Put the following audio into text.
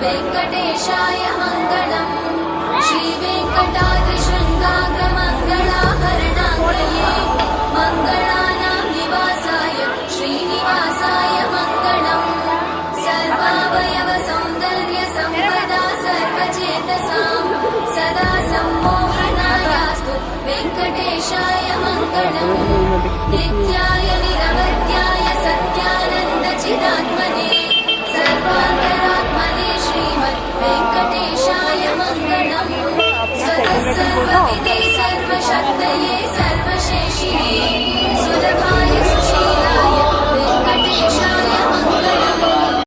वेङ्कटेशाय मङ्गलम् श्रीवेङ्कटाद्रिशृङ्गाग्रमङ्गलाभरणाङ्गये मङ्गलानां निवासाय श्रीनिवासाय मङ्गलम् सर्वावयव सौन्दर्य सम्पदा सर्वचेतसां सदा सम्मोहनायास्तु वेङ्कटेशाय मङ्गलम् नित्याय निरवध्याय सत्यानन्द चिदात्म